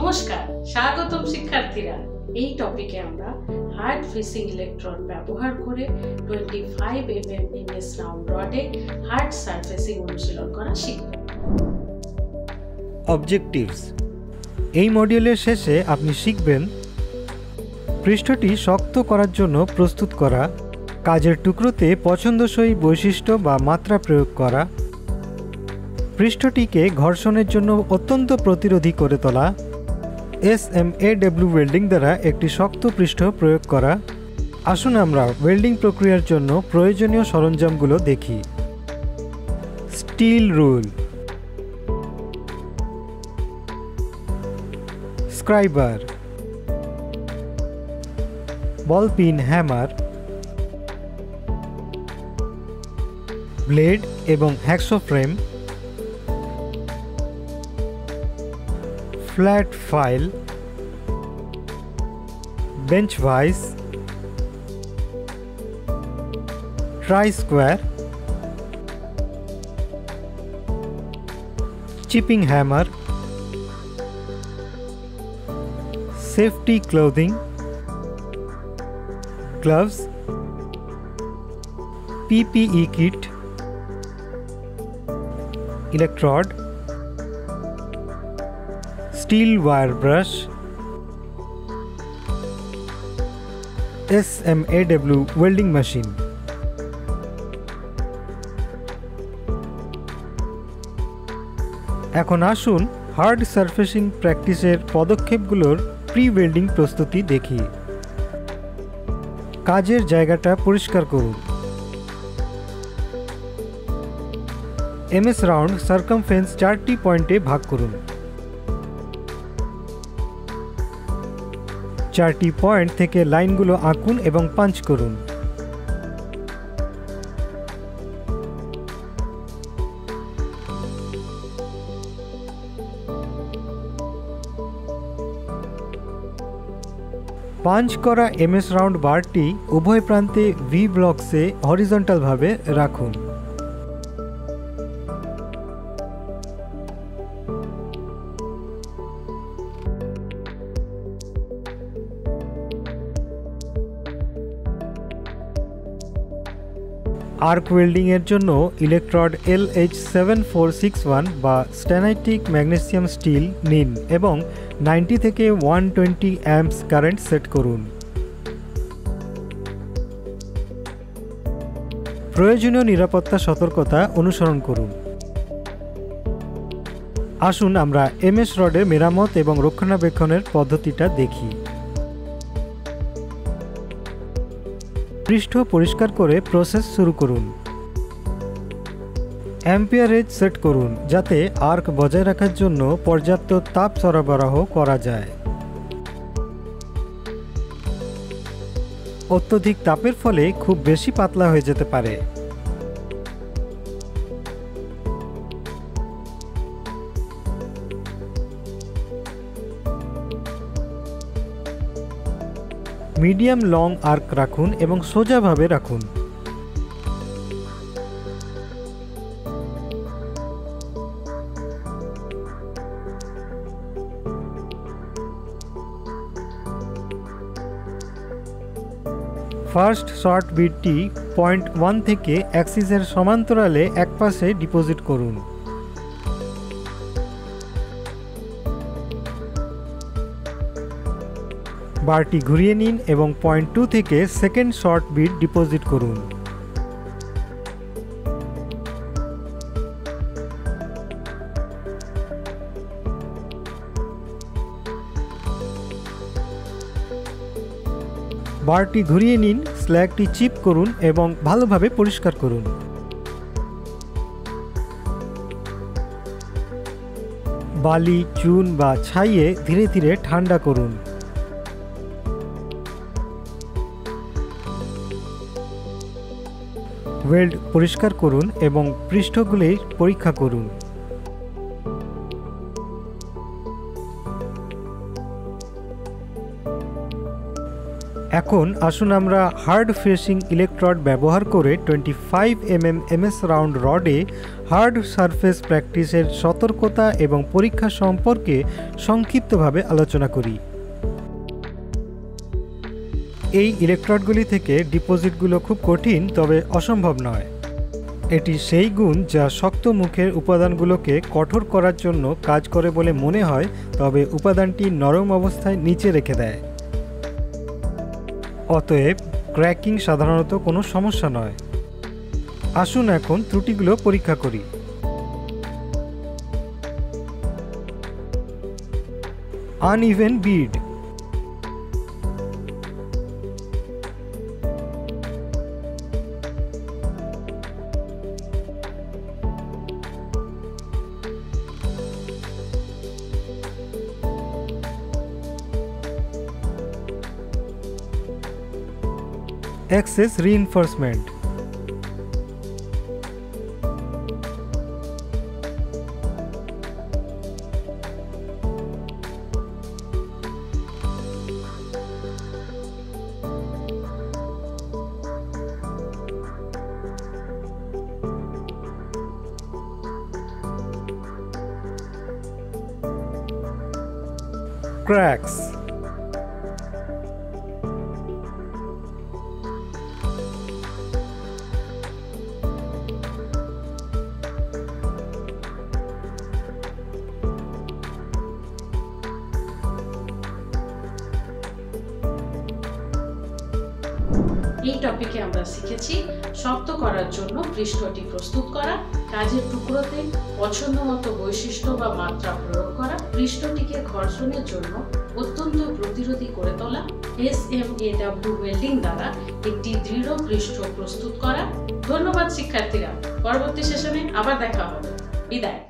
নমস্কার, স্বাগতম শিক্ষার্থীরা। এই টপিকে আমরা হার্ড ফেসিং ইলেকট্রোড ব্যবহার করে 25 mm এমএস রাউন্ড রডে হার্ড সারফেসিং অনুশীলন করা শিখব। অবজেক্টিভস। এই মডিউলের শেষে আপনি শিখবেন পৃষ্ঠটি শক্ত করার জন্য প্রস্তুত করা, কাজের টুকরোতে পছন্দসই বৈশিষ্ট্য বা মাত্রা প্রয়োগ করা, পৃষ্ঠটিকে ঘর্ষণের জন্য অত্যন্ত প্রতিরোধী করে তোলা, SMAW ওয়েল্ডিং দ্বারা একটি শক্ত পৃষ্ঠ প্রয়োগ করা। আসুন আমরা ওয়েল্ডিং প্রক্রিয়ার জন্য প্রয়োজনীয় সরঞ্জামগুলো দেখি। Steel rule, scriber, ball pin hammer, blade এবং hacksaw frame, flat file, bench vice, try square, chipping hammer, safety clothing, gloves, PPE kit, electrode, steel wire brush, SMAW welding machine. এখন আসুন হার্ড সারফেসিং প্র্যাকটিসের পদক্ষেপগুলোর pre welding প্রস্তুতি দেখি। কাজের জায়গাটা পরিষ্কার করুন। MS রাউন্ড সার্কামফারেন্স 4টি পয়েন্টে ভাগ করুন। 4টি পয়েন্ট থেকে লাইনগুলো আঁকুন এবং পাঞ্চ করুন। পাঞ্চ করা MS রাউন্ড বারটি উভয় প্রান্তে V ব্লকসে হরিজন্টালভাবে রাখুন। আর্ক ওয়েল্ডিং এর জন্য ইলেকট্রোড LH7461 বা স্ট্যানাইটিক ম্যাগনেসিয়াম স্টিল নিন এবং 90 থেকে 120 অ্যাম্পস কারেন্ট সেট করুন। প্রয়োজনীয় নিরাপত্তা সতর্কতা অনুসরণ করুন। আসুন আমরা MS রডের মেরামত এবং রক্ষণাবেক্ষণের পদ্ধতিটা দেখি। পৃষ্ঠ পরিষ্কার করে প্রসেস শুরু করুন। অ্যাম্পিয়ারেজ সেট করুন যাতে আর্ক বজায় রাখার জন্য পর্যাপ্ত তাপ সরবরাহ করা যায়। অত্যধিক তাপের ফলে খুব বেশি পাতলা হয়ে যেতে পারে। মিডিয়াম লং আর্ক রাখুন এবং সোজাভাবে রাখুন। ফার্স্ট শর্ট বিটটি পয়েন্ট 1 থেকে অ্যাক্সিসের সমান্তরালে একপাশে ডিপোজিট করুন। বারটি ঘুরিয়ে নিন এবং পয়েন্ট 2 থেকে সেকেন্ড শর্ট বিট ডিপোজিট করুন। বারটি ঘুরিয়ে নিন, স্ল্যাগটি চিপ করুন এবং ভালোভাবে পরিষ্কার করুন। বালি, চুন বা ছাইয়ে ধীরে ধীরে ঠান্ডা করুন। ওয়েল্ড পরিষ্কার করুন এবং পৃষ্ঠগুলি পরীক্ষা করুন। এখন আসুন আমরা হার্ড ফেসিং ইলেকট্রোড ব্যবহার করে 25 mm MS রাউন্ড রডে হার্ড সারফেস প্র্যাকটিসের সতর্কতা এবং পরীক্ষা সম্পর্কে সংক্ষিপ্তভাবে আলোচনা করি। এই ইলেকট্রোডগুলি থেকে ডিপোজিটগুলো খুব কঠিন তবে অসম্ভব নয়। এটি সেই গুণ যা শক্ত মুখের উপাদানগুলোকে কঠোর করার জন্য কাজ করে বলে মনে হয়, তবে উপাদানটি নরম অবস্থায় নিচে রেখে দেয়। অতএব ক্র্যাকিং সাধারণত কোনো সমস্যা নয়। আসুন এখন ত্রুটিগুলো পরীক্ষা করি। আনইভেন বিড, excess reinforcement, cracks, এই টপিকে আমরা শিখেছি শক্ত করার জন্য পৃষ্ঠটি প্রস্তুত করা, কাজের টুকরোতে পছন্দমতো বৈশিষ্ট্য বা মাত্রা প্রয়োগ করা, পৃষ্ঠটিকে ঘর্ষণের জন্য অত্যন্ত প্রতিরোধী করে তোলা, SMAW ওয়েল্ডিং দ্বারা একটি দৃঢ় পৃষ্ঠ প্রস্তুত করা। ধন্যবাদ শিক্ষার্থীরা, পরবর্তী সেশনে আবার দেখা হবে। বিদায়।